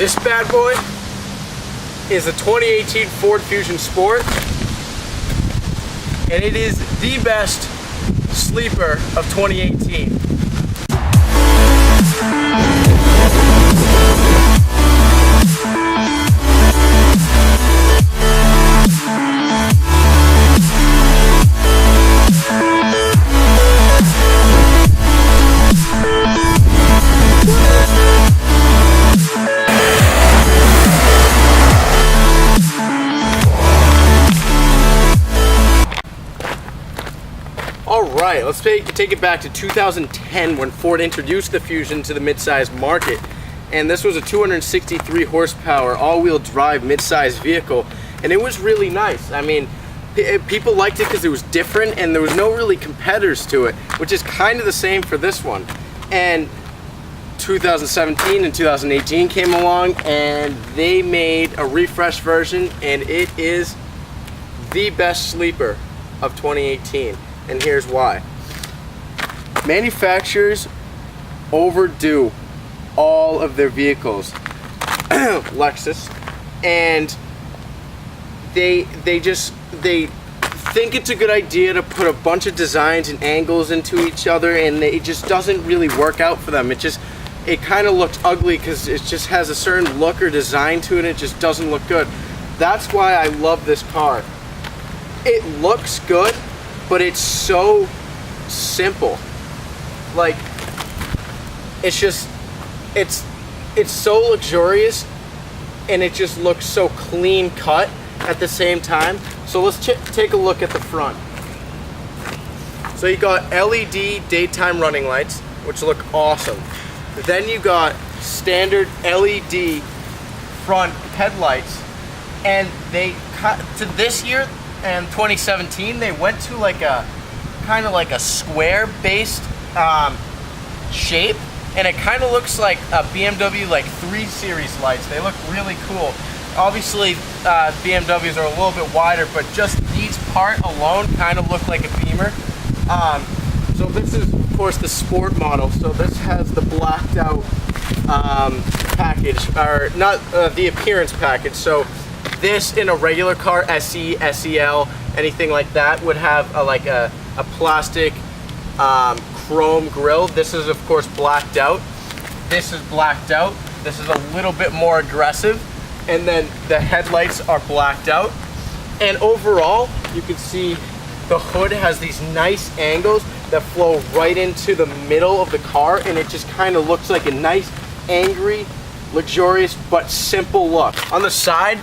This bad boy is a 2018 Ford Fusion Sport, and it is the best sleeper of 2018. Alright, let's take it back to 2010 when Ford introduced the Fusion to the midsize market. And this was a 263 horsepower all-wheel drive midsize vehicle, and it was really nice. I mean, people liked it because it was different and there was no really competitors to it, which is kind of the same for this one. And 2017 and 2018 came along and they made a refreshed version, and it is the best sleeper of 2018. And here's why. Manufacturers overdo all of their vehicles, Lexus, and they think it's a good idea to put a bunch of designs and angles into each other, and it just doesn't really work out for them. It kind of looks ugly because it just has a certain look or design to it. It just doesn't look good. That's why I love this car. It looks good, but it's so simple. Like, it's so luxurious, and it just looks so clean cut at the same time. So let's take a look at the front. So you got LED daytime running lights, which look awesome. Then you got standard LED front headlights, and they cut to this year. And 2017, they went to like a kind of like a square based shape, and it kind of looks like a BMW like 3 Series lights. They look really cool. Obviously BMWs are a little bit wider, but just these part alone kind of look like a Beamer. So this is of course the Sport model, so this has the blacked out package, or not the appearance package. So this in a regular car, SE, SEL, anything like that, would have a plastic chrome grille. This is of course blacked out. This is blacked out. This is a little bit more aggressive. And then the headlights are blacked out. And overall, you can see the hood has these nice angles that flow right into the middle of the car, and it just kind of looks like a nice, angry, luxurious, but simple look. On the side,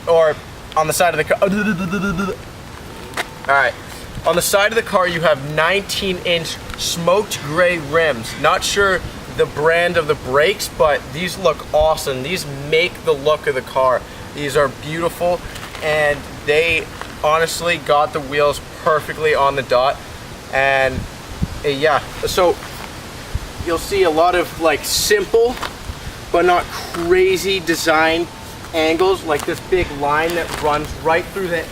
or on the side of the car, alright, on the side of the car you have 19-inch smoked gray rims. Not sure the brand of the brakes, but these look awesome. These make the look of the car. These are beautiful, and they honestly got the wheels perfectly on the dot. And yeah, so you'll see a lot of like simple but not crazy design angles, like this big line that runs right through the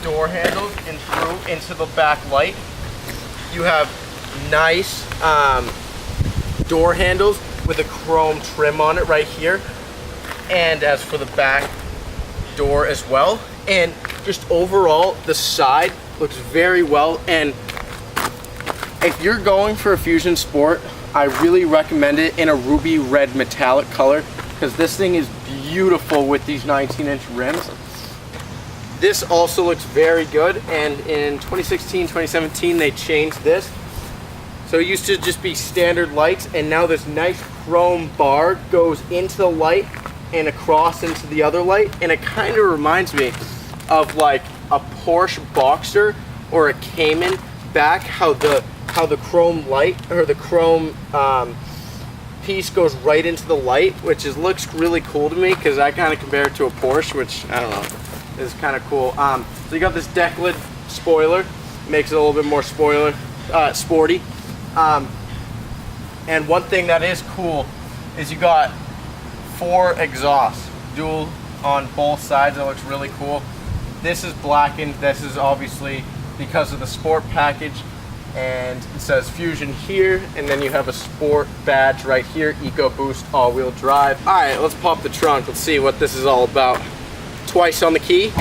door handles and through into the back light. You have nice door handles with a chrome trim on it right here, and as for the back door as well. And just overall, the side looks very well. And if you're going for a Fusion Sport, I really recommend it in a ruby red metallic color, because this thing is beautiful with these 19-inch rims. This also looks very good, and in 2016, 2017, they changed this. So it used to just be standard lights, and now this nice chrome bar goes into the light and across into the other light, and it kind of reminds me of like a Porsche Boxster or a Cayman back, how the chrome light, or the chrome piece goes right into the light, which looks really cool to me, because I kind of compare it to a Porsche, which I don't know, is kind of cool. So you got this deck lid spoiler, makes it a little bit more sporty. And one thing that is cool is you got 4 exhausts, dual on both sides. That looks really cool. This is blackened. This is obviously because of the Sport package. and it says Fusion here, and then you have a sport badge right here, EcoBoost all-wheel drive. All right, let's pop the trunk. Let's see what this is all about. Twice on the key.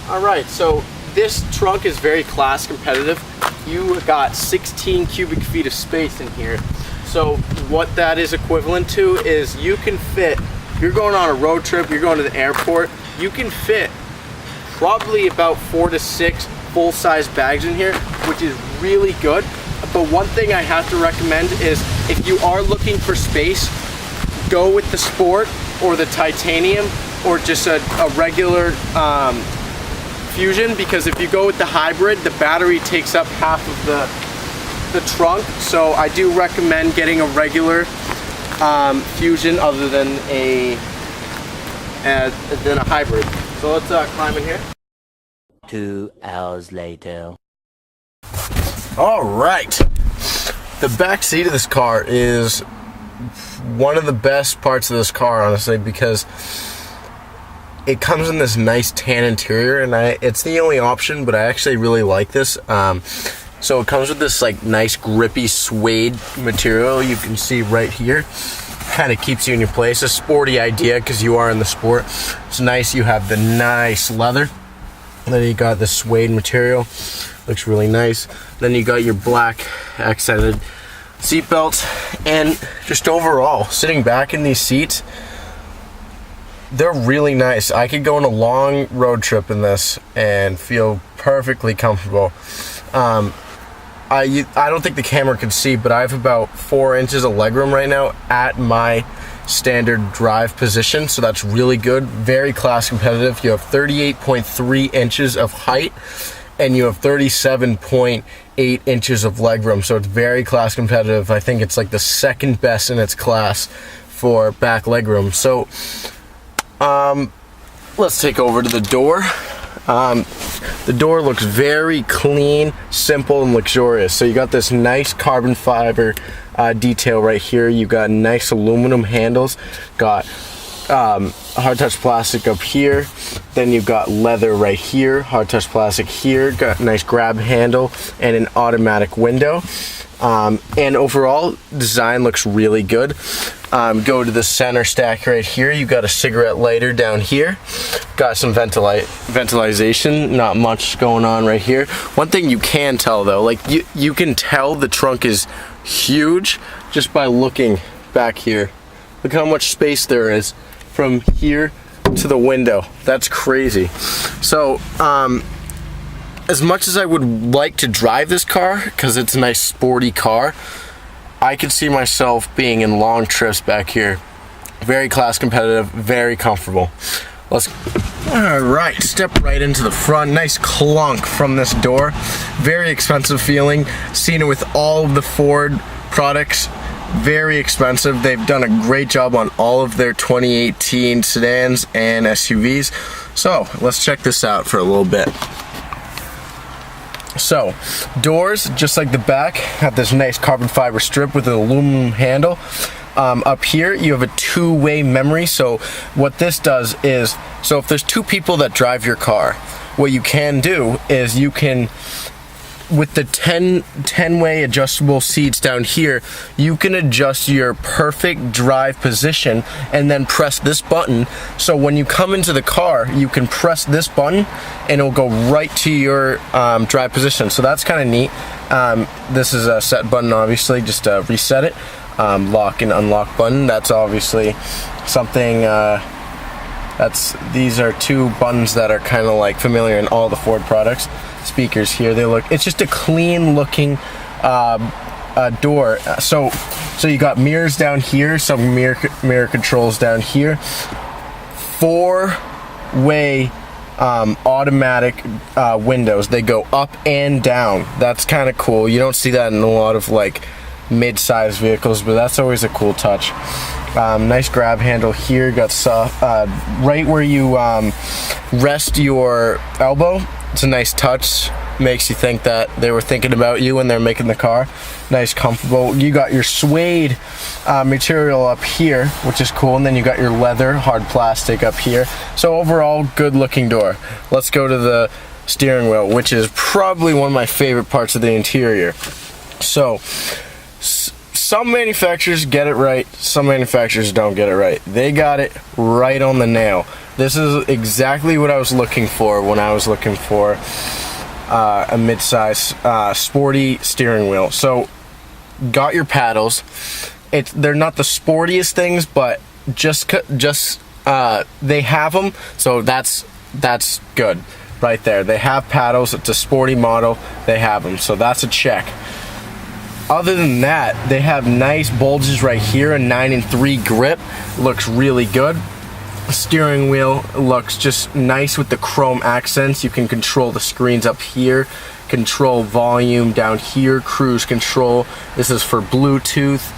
All right, so this trunk is very class competitive. You got 16 cubic feet of space in here. So what that is equivalent to is you can fit, if you're going on a road trip, you're going to the airport, you can fit probably about 4 to 6 full-size bags in here, which is really good. But one thing I have to recommend is if you are looking for space, go with the Sport or the Titanium or just a regular Fusion, because if you go with the hybrid, the battery takes up half of the trunk. So I do recommend getting a regular Fusion other than a hybrid. So let's climb in here. 2 hours later. All right, the back seat of this car is one of the best parts of this car, honestly, because it comes in this nice tan interior, and it's the only option, but I actually really like this. So it comes with this like nice grippy suede material you can see right here. Kind of keeps you in your place. A sporty idea because you are in the Sport. It's nice. You have the nice leather. And then you got the suede material. Looks really nice. Then you got your black accented seat belts. And just overall, sitting back in these seats, they're really nice. I could go on a long road trip in this and feel perfectly comfortable. I don't think the camera could see, but I have about 4 inches of legroom right now at my standard drive position, so that's really good. Very class competitive. You have 38.3 inches of height, and you have 37.8 inches of legroom, so it's very class competitive. I think it's like the second best in its class for back legroom. So let's take over to the door. The door looks very clean, simple, and luxurious. So you got this nice carbon fiber detail right here. You got nice aluminum handles, got hard touch plastic up here, then you've got leather right here, hard touch plastic here, got a nice grab handle and an automatic window. And overall design looks really good. Go to the center stack right here. You got a cigarette lighter down here. Got some ventilation. Not much going on right here. One thing you can tell though, like you can tell the trunk is huge just by looking back here. Look how much space there is from here to the window. That's crazy. So as much as I would like to drive this car, because it's a nice sporty car, I could see myself being in long trips back here. Very class competitive, very comfortable. All right, step right into the front. Nice clunk from this door. Very expensive feeling. Seen it with all of the Ford products. Very expensive. They've done a great job on all of their 2018 sedans and SUVs. So let's check this out for a little bit. So, doors, just like the back, have this nice carbon fiber strip with an aluminum handle. Up here, you have a two-way memory. So what this does is, so if there's 2 people that drive your car, what you can do is you can, with the 10-way adjustable seats down here, you can adjust your perfect drive position and then press this button. So when you come into the car, you can press this button and it'll go right to your drive position. So that's kind of neat. This is a set button, obviously, just to reset it. Lock and unlock button. That's obviously something, these are 2 buttons that are kind of like familiar in all the Ford products. Speakers here, it's just a clean looking door. So you got mirrors down here, some mirror controls down here, 4-way automatic windows. They go up and down. That's kind of cool. You don't see that in a lot of like mid-sized vehicles, but that's always a cool touch. Nice grab handle here. Got right where you rest your elbow. It's a nice touch. Makes you think that they were thinking about you when they're making the car. Nice, comfortable. You got your suede material up here, which is cool, and then you got your leather hard plastic up here. So overall, good looking door. Let's go to the steering wheel, which is probably one of my favorite parts of the interior. So some manufacturers get it right, some manufacturers don't get it right. They got it right on the nail. This is exactly what I was looking for when I was looking for a mid-size sporty steering wheel. So got your paddles. They're not the sportiest things, but just they have them, so that's good right there. They have paddles. It's a sporty model. They have them, so that's a check. Other than that, they have nice bulges right here, a 9-3 grip. Looks really good. Steering wheel looks just nice with the chrome accents. You can control the screens up here, control volume down here, cruise control. This is for Bluetooth.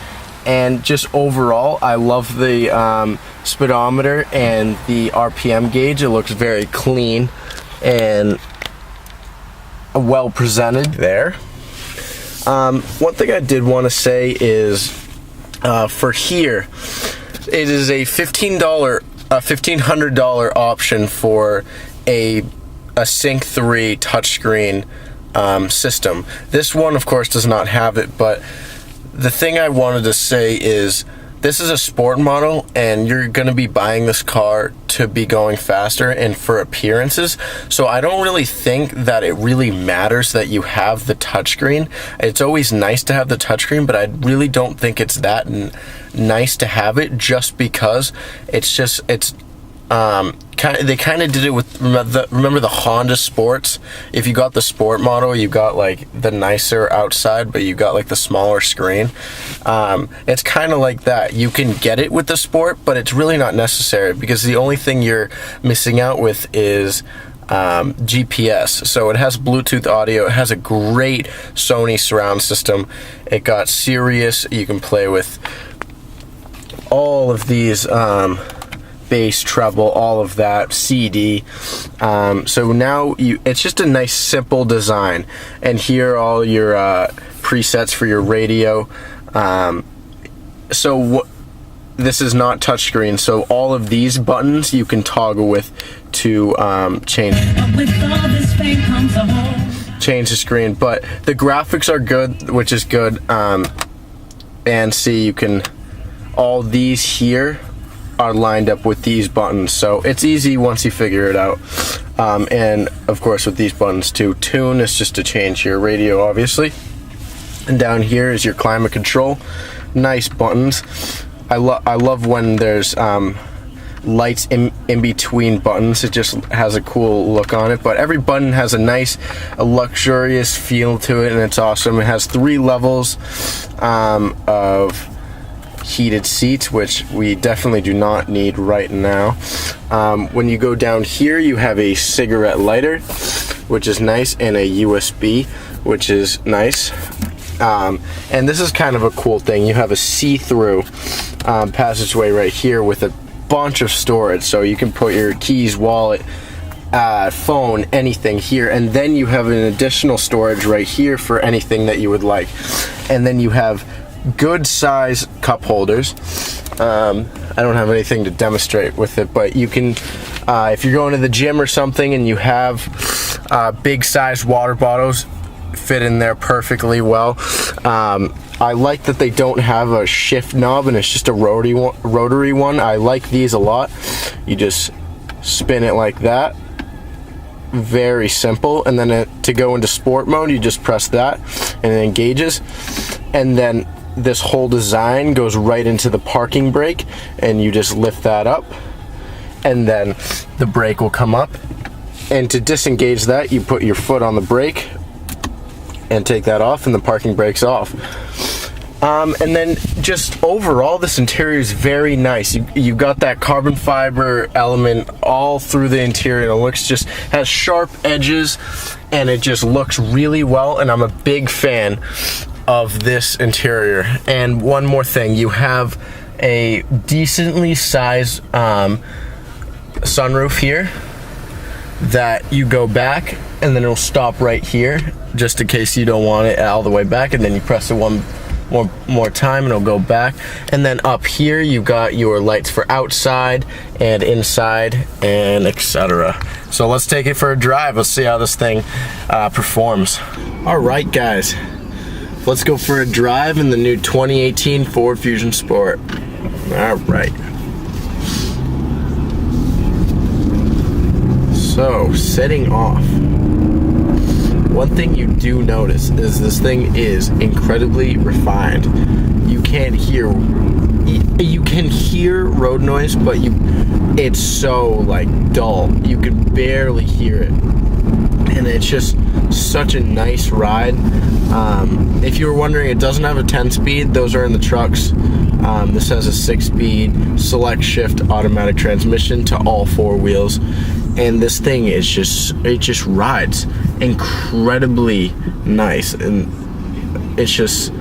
And just overall, I love the speedometer and the RPM gauge. It looks very clean and well presented there. One thing I did want to say is for here, it is a $1,500 option for a Sync 3 touchscreen system. This one, of course, does not have it, but the thing I wanted to say is this is a sport model, and you're going to be buying this car to be going faster and for appearances. So I don't really think that it really matters that you have the touchscreen. It's always nice to have the touchscreen, but I really don't think it's that nice to have it, just because they kind of did it with, remember the Honda Sports? If you got the Sport model, you got like the nicer outside, but you got like the smaller screen. It's kind of like that. You can get it with the Sport, but it's really not necessary, because the only thing you're missing out with is GPS. So it has Bluetooth audio. It has a great Sony surround system. It got Sirius. You can play with all of these bass, treble, all of that, CD. So now it's just a nice simple design, and here are all your presets for your radio. This is not touchscreen, so all of these buttons you can toggle with to change the screen. But the graphics are good, which is good. And see, you can, all these here are lined up with these buttons, so it's easy once you figure it out. And of course with these buttons too. Tune is just to change your radio, obviously, and down here is your climate control. Nice buttons. I love when there's lights in between buttons. It just has a cool look on it, but every button has a nice luxurious feel to it, and it's awesome. It has 3 levels of heated seats, which we definitely do not need right now. When you go down here, you have a cigarette lighter, which is nice, and a USB, which is nice. And this is kind of a cool thing. You have a see-through passageway right here with a bunch of storage, so you can put your keys, wallet, phone, anything here, and then you have an additional storage right here for anything that you would like. And then you have good size cup holders. I don't have anything to demonstrate with it, but you can, if you're going to the gym or something and you have big size water bottles, fit in there perfectly well. I like that they don't have a shift knob and it's just a rotary one. I like these a lot. You just spin it like that. Very simple. And then to go into sport mode, you just press that and it engages. And then this whole design goes right into the parking brake, and you just lift that up, and then the brake will come up. And to disengage that, you put your foot on the brake and take that off, and the parking brake's off. And then just overall, this interior is very nice. You've got that carbon fiber element all through the interior. It looks, just has sharp edges, and it just looks really well, and I'm a big fan of this interior. And one more thing, you have a decently sized sunroof here that you go back, and then it'll stop right here, just in case you don't want it all the way back, and then you press the one more time and it'll go back. And then up here you got your lights for outside and inside and etc. So let's take it for a drive. Let's see how this thing performs. All right, guys, let's go for a drive in the new 2018 Ford Fusion Sport. All right. So, setting off. One thing you do notice is this thing is incredibly refined. You can hear road noise, but it's so like dull. You can barely hear it. And it's just such a nice ride. If you were wondering, it doesn't have a 10-speed. Those are in the trucks. This has a 6-speed select shift automatic transmission to all 4 wheels. And this thing is it just rides incredibly nice. And it's just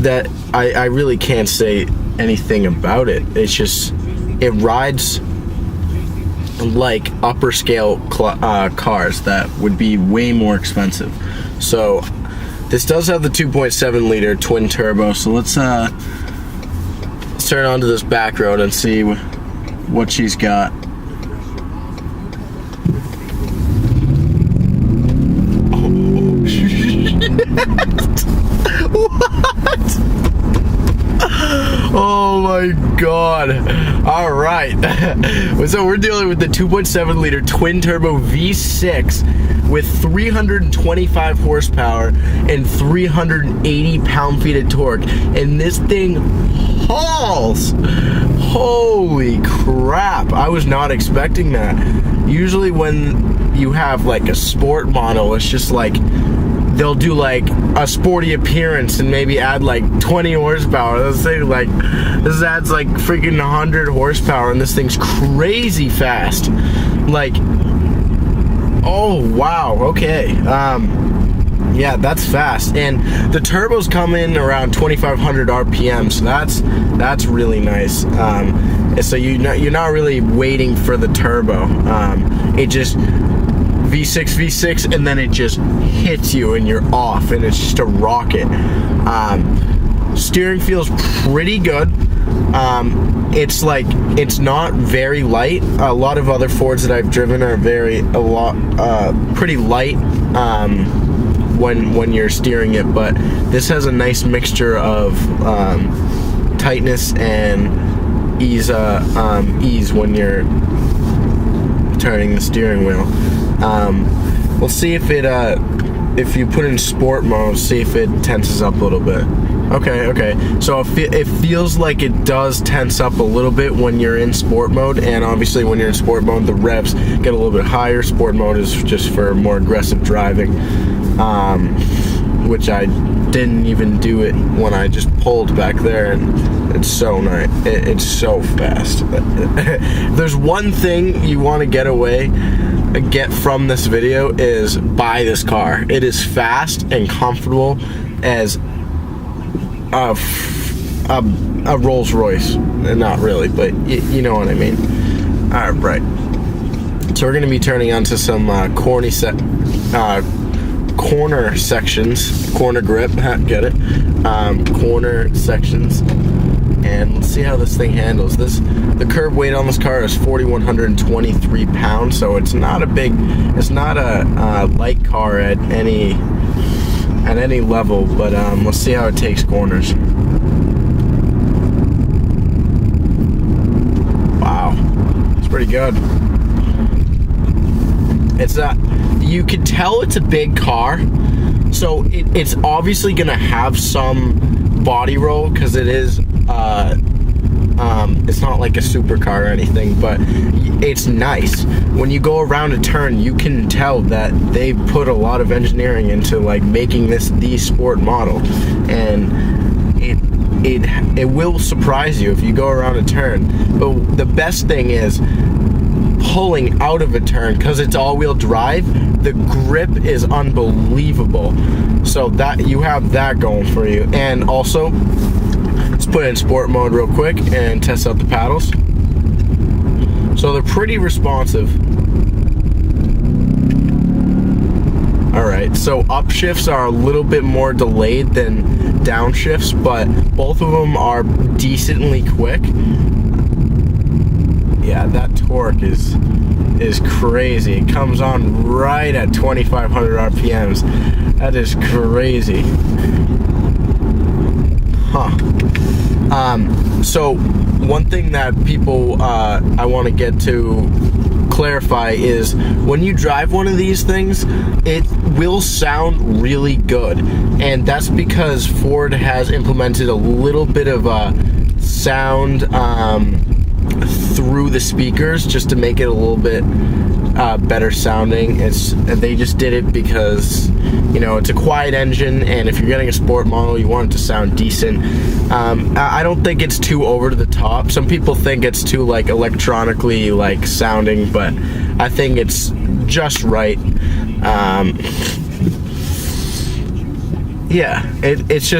that I really can't say anything about it. It rides like upper scale cars that would be way more expensive. So this does have the 2.7 liter twin turbo. So let's turn onto this back road and see what she's got. Oh shit. What? Oh my god. All right. So we're dealing with the 2.7 liter twin turbo V6 with 325 horsepower and 380 pound-feet of torque. And this thing hauls. Holy crap. I was not expecting that. Usually when you have like a sport model, it's just like they'll do like a sporty appearance and maybe add like 20 horsepower. This thing this adds like freaking 100 horsepower, and this thing's crazy fast. Like, oh wow, okay. Yeah, that's fast. And the turbos come in around 2,500 RPM, so that's really nice. So you're not really waiting for the turbo. It just V6, and then it just hits you and you're off, and it's just a rocket. Steering feels pretty good. It's not very light. A lot of other Fords that I've driven are pretty light when you're steering it, but this has a nice mixture of tightness and ease when you're turning the steering wheel. We'll see if if you put in sport mode, see if it tenses up a little bit. Okay. So it feels like it does tense up a little bit when you're in sport mode, and obviously when you're in sport mode, the revs get a little bit higher. Sport mode is just for more aggressive driving, which I didn't even do it when I just pulled back there, and it's so nice. It's so fast. There's one thing you want to get from this video is buy this car. It is fast and comfortable as a Rolls Royce. Not really, but you know what I mean. All right. So we're going to be turning onto some corner sections, corner grip, get it? Corner sections, and let's see how this thing handles. The curb weight on this car is 4,123 pounds, so it's not a light car at any level, but let's see how it takes corners. Wow, it's pretty good. You can tell it's a big car, so it's obviously gonna have some body roll because it is it's not like a supercar or anything, but it's nice. When you go around a turn, you can tell that they put a lot of engineering into like making this the sport model, and it will surprise you if you go around a turn. But the best thing is pulling out of a turn, because it's all-wheel drive, the grip is unbelievable. So that you have that going for you. And also, let's put it in sport mode real quick and test out the paddles. So they're pretty responsive. All right, right. So upshifts are a little bit more delayed than downshifts, but both of them are decently quick. Yeah, that torque is crazy. It comes on right at 2,500 RPMs. That is crazy. Huh. So one thing that people I want to get to clarify is when you drive one of these things, it will sound really good, and that's because Ford has implemented a little bit of sound through the speakers just to make it a little bit better sounding. They just did it because, you know, it's a quiet engine, and if you're getting a sport model, you want it to sound decent. I don't think it's too over to the top. Some people think it's too like electronically like sounding, but I think it's just right. Yeah, it's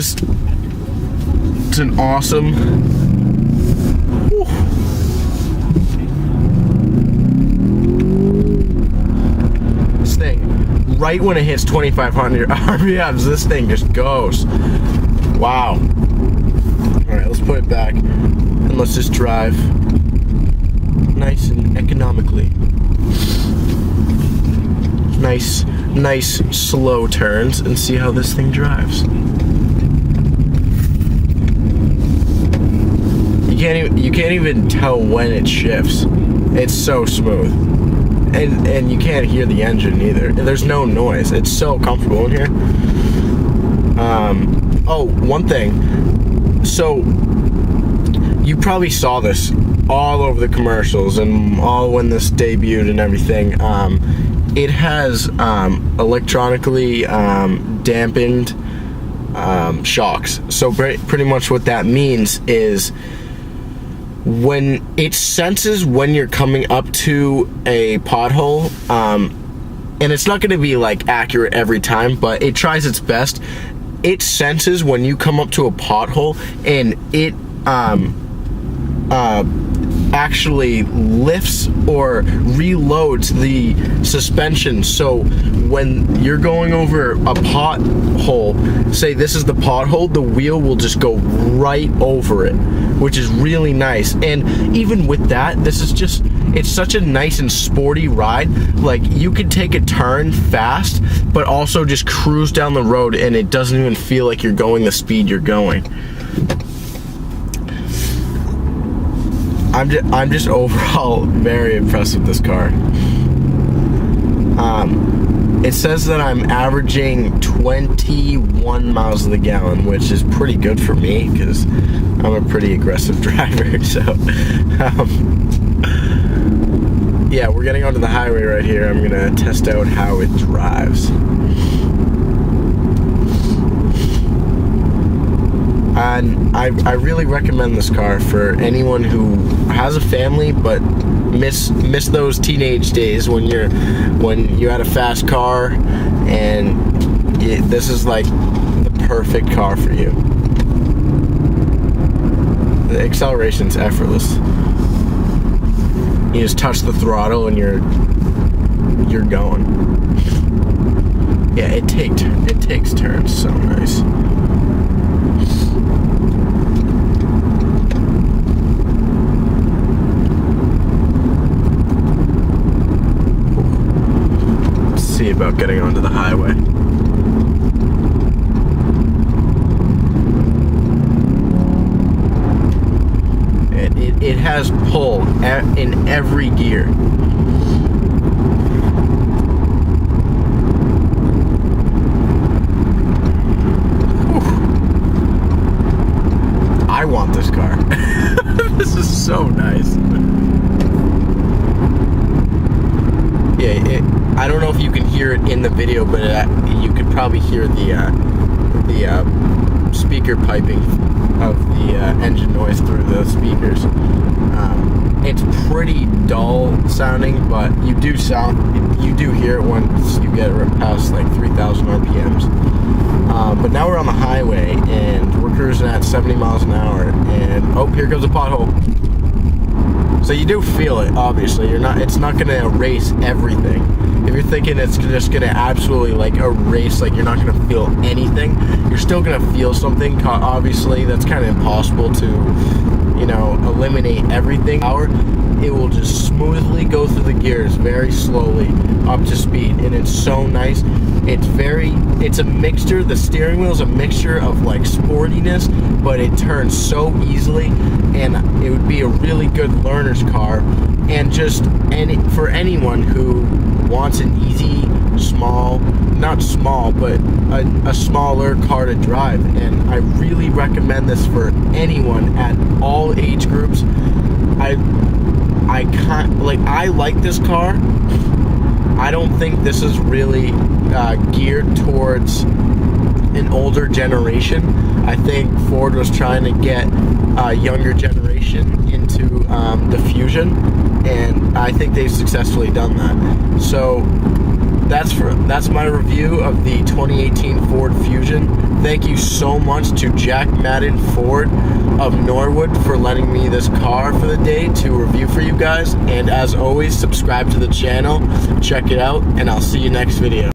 an awesome. Whew. This thing, right when it hits 2,500 RPMs, this thing just goes. Wow. All right, let's put it back and let's just drive nice and economically. Nice slow turns and see how this thing drives. You can't even tell when it shifts. It's so smooth. And you can't hear the engine either. There's no noise. It's so comfortable in here. Oh, one thing. So you probably saw this all over the commercials and all when this debuted and everything. It has electronically dampened shocks. So pretty much what that means is when it senses when you're coming up to a pothole, and it's not going to be like accurate every time, but it tries its best. It senses when you come up to a pothole, and it actually lifts or reloads the suspension. So when you're going over a pothole, say this is the pothole, the wheel will just go right over it, which is really nice. And even with that, it's such a nice and sporty ride. Like, you could take a turn fast, but also just cruise down the road, and it doesn't even feel like you're going the speed you're going. I'm just overall very impressed with this car. It says that I'm averaging 21 miles to the gallon, which is pretty good for me because I'm a pretty aggressive driver. So, yeah, we're getting onto the highway right here. I'm gonna test out how it drives. And I really recommend this car for anyone who has a family but miss those teenage days when you had a fast car, and this is like the perfect car for you. The acceleration's effortless. You just touch the throttle and you're going. Yeah, it takes turns so nice. See about getting onto the highway. It has pull in every gear. Whew. I want this car. This is so nice. Yeah, I don't know if you can hear it in the video, but you could probably hear the speaker piping of the engine noise through the speakers. It's pretty dull sounding, but you do hear it once you get past like 3,000 RPMs. But now we're on the highway and we're cruising at 70 miles an hour, and oh, here goes a pothole. So you do feel it, obviously. It's not going to erase everything, if you're thinking it's just gonna absolutely like erase, like you're not gonna feel anything, you're still gonna feel something. Obviously, that's kind of impossible to, you know, eliminate everything. It will just smoothly go through the gears very slowly up to speed, and it's so nice. It's a mixture. The steering wheel is a mixture of like sportiness, but it turns so easily, and it would be a really good learner's car. And just for anyone who wants an easy, not small, but a smaller car to drive. And I really recommend this for anyone at all age groups. I like this car. I don't think this is really geared towards an older generation. I think Ford was trying to get a younger generation into the Fusion, and I think they've successfully done that. So that's my review of the 2018 Ford Fusion. Thank you so much to Jack Madden Ford of Norwood for lending me this car for the day to review for you guys. And as always, subscribe to the channel, check it out, and I'll see you next video.